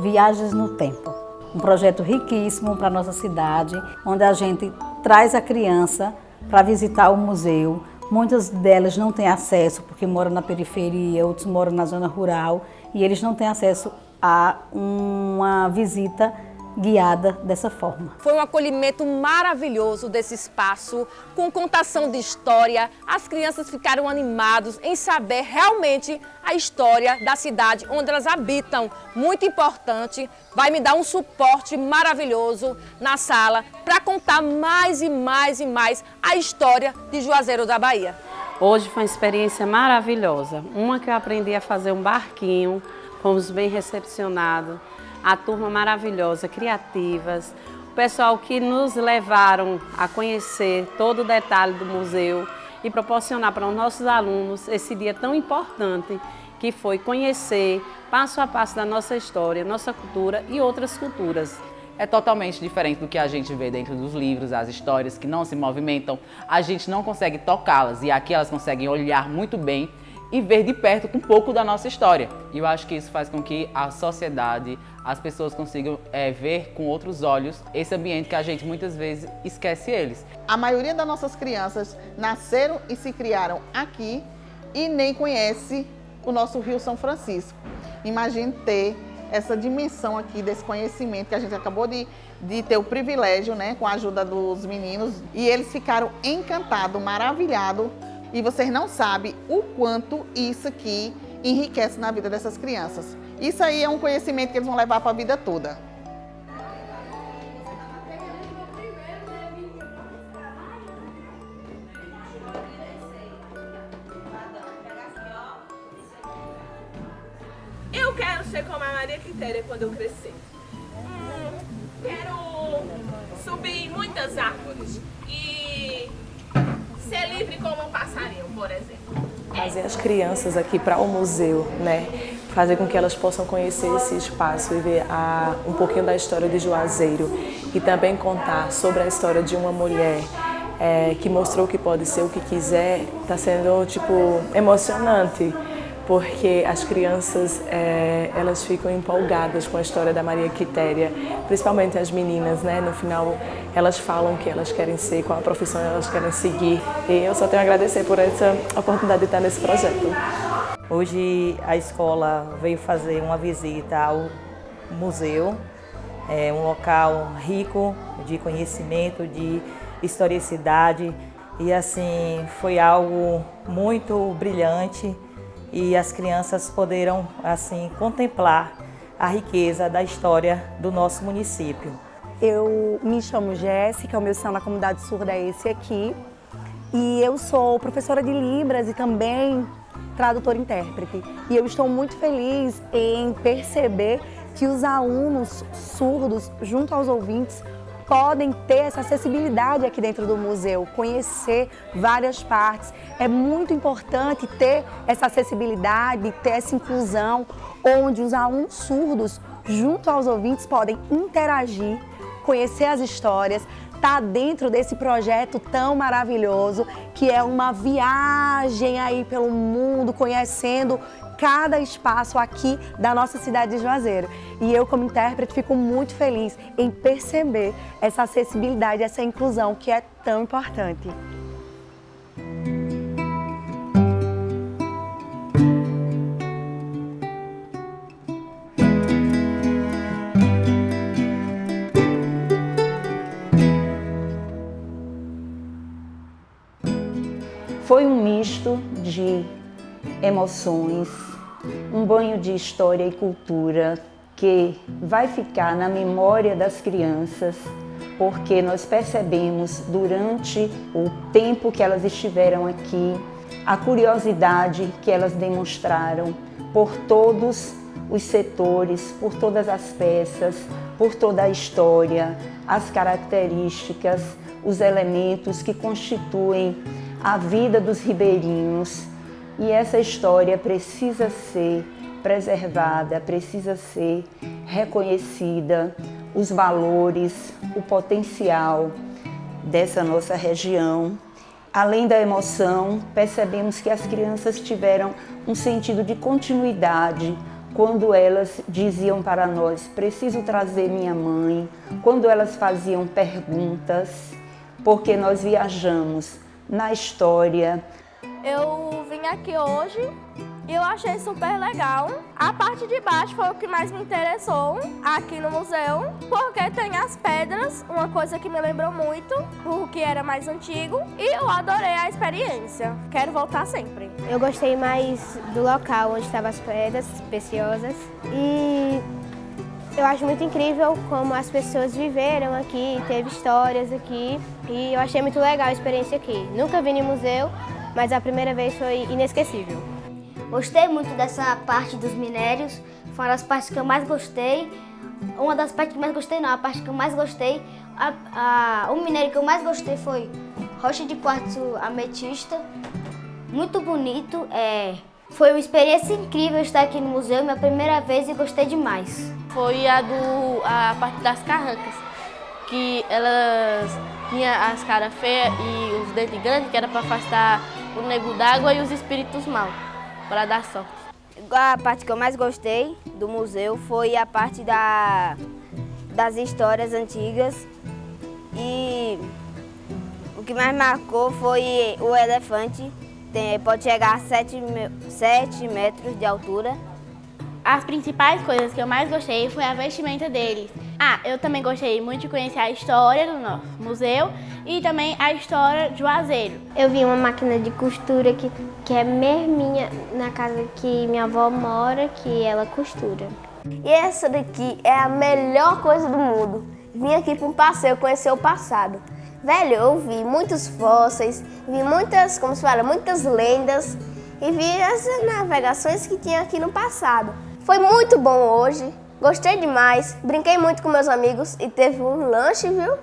Viagens no Tempo. Um projeto riquíssimo para a nossa cidade, onde a gente traz a criança para visitar o museu. Muitas delas não têm acesso porque moram na periferia, outros moram na zona rural e eles não têm acesso a uma visita guiada dessa forma. Foi um acolhimento maravilhoso desse espaço, com contação de história. As crianças ficaram animadas em saber realmente a história da cidade onde elas habitam. Muito importante, vai me dar um suporte maravilhoso na sala para contar mais e mais e mais a história de Juazeiro da Bahia. Hoje foi uma experiência maravilhosa. Uma que eu aprendi a fazer um barquinho, fomos bem recepcionados. A turma maravilhosa, criativas, o pessoal que nos levaram a conhecer todo o detalhe do museu e proporcionar para os nossos alunos esse dia tão importante que foi conhecer passo a passo da nossa história, nossa cultura e outras culturas. É totalmente diferente do que a gente vê dentro dos livros, as histórias que não se movimentam, a gente não consegue tocá-las e aqui elas conseguem olhar muito bem e ver de perto um pouco da nossa história. E eu acho que isso faz com que a sociedade, as pessoas consigam ver com outros olhos esse ambiente que a gente muitas vezes esquece eles. A maioria das nossas crianças nasceram e se criaram aqui e nem conhece o nosso Rio São Francisco. Imagine ter essa dimensão aqui desse conhecimento que a gente acabou de ter o privilégio, né, com a ajuda dos meninos, e eles ficaram encantados, maravilhados. E vocês não sabem o quanto isso aqui enriquece na vida dessas crianças. Isso aí é um conhecimento que eles vão levar para a vida toda. Eu quero ser como a Maria Quitéria quando eu crescer. Quero subir em muitas árvores e ser livre como um passarinho, por exemplo. Trazer as crianças aqui para o museu, né? Fazer com que elas possam conhecer esse espaço e ver um pouquinho da história de Juazeiro e também contar sobre a história de uma mulher que mostrou que pode ser o que quiser. Está sendo emocionante, porque as crianças elas ficam empolgadas com a história da Maria Quitéria, principalmente as meninas, né? No final elas falam que elas querem ser, qual a profissão elas querem seguir, e eu só tenho a agradecer por essa oportunidade de estar nesse projeto. Hoje a escola veio fazer uma visita ao museu, um local rico de conhecimento, de historicidade, e assim foi algo muito brilhante. E as crianças poderão assim contemplar a riqueza da história do nosso município. Eu me chamo Jéssica, o meu sinal na comunidade surda é esse aqui. E eu sou professora de Libras e também tradutora-intérprete. E eu estou muito feliz em perceber que os alunos surdos, junto aos ouvintes, podem ter essa acessibilidade aqui dentro do museu, conhecer várias partes. É muito importante ter essa acessibilidade, ter essa inclusão, onde os alunos surdos, junto aos ouvintes, podem interagir, conhecer as histórias, estar dentro desse projeto tão maravilhoso, que é uma viagem aí pelo mundo, conhecendo cada espaço aqui da nossa cidade de Juazeiro. E eu, como intérprete, fico muito feliz em perceber essa acessibilidade, essa inclusão que é tão importante. Foi um misto de emoções, um banho de história e cultura que vai ficar na memória das crianças, porque nós percebemos durante o tempo que elas estiveram aqui, a curiosidade que elas demonstraram por todos os setores, por todas as peças, por toda a história, as características, os elementos que constituem a vida dos ribeirinhos. E essa história precisa ser preservada, precisa ser reconhecida, os valores, o potencial dessa nossa região. Além da emoção, percebemos que as crianças tiveram um sentido de continuidade, quando elas diziam para nós, preciso trazer minha mãe, quando elas faziam perguntas, porque nós viajamos na história. Eu vim aqui hoje e eu achei super legal. A parte de baixo foi o que mais me interessou aqui no museu, porque tem as pedras, uma coisa que me lembrou muito, porque era mais antigo, e eu adorei a experiência. Quero voltar sempre. Eu gostei mais do local onde estavam as pedras preciosas e eu acho muito incrível como as pessoas viveram aqui, teve histórias aqui e eu achei muito legal a experiência aqui. Nunca vim no museu, mas a primeira vez foi inesquecível. Gostei muito dessa parte dos minérios, foram as partes que eu mais gostei. Uma das partes que eu mais gostei não, a parte que eu mais gostei, o minério que eu mais gostei foi rocha de quartzo ametista, muito bonito. Foi uma experiência incrível estar aqui no museu, minha primeira vez e gostei demais. Foi a parte das carrancas, que elas tinham as caras feias e os dentes grandes, que era para afastar o nego d'água e os espíritos maus, para dar sorte. A parte que eu mais gostei do museu foi a parte das histórias antigas e o que mais marcou foi o elefante, pode chegar a 7 metros de altura. As principais coisas que eu mais gostei foi a vestimenta deles. Eu também gostei muito de conhecer a história do nosso museu e também a história de Juazeiro. Eu vi uma máquina de costura que é mesminha na casa que minha avó mora, que ela costura. E essa daqui é a melhor coisa do mundo. Vim aqui para um passeio, conhecer o passado. Velho, eu vi muitos fósseis, vi muitas, como se fala, muitas lendas e vi as navegações que tinha aqui no passado. Foi muito bom hoje, gostei demais, brinquei muito com meus amigos e teve um lanche, viu?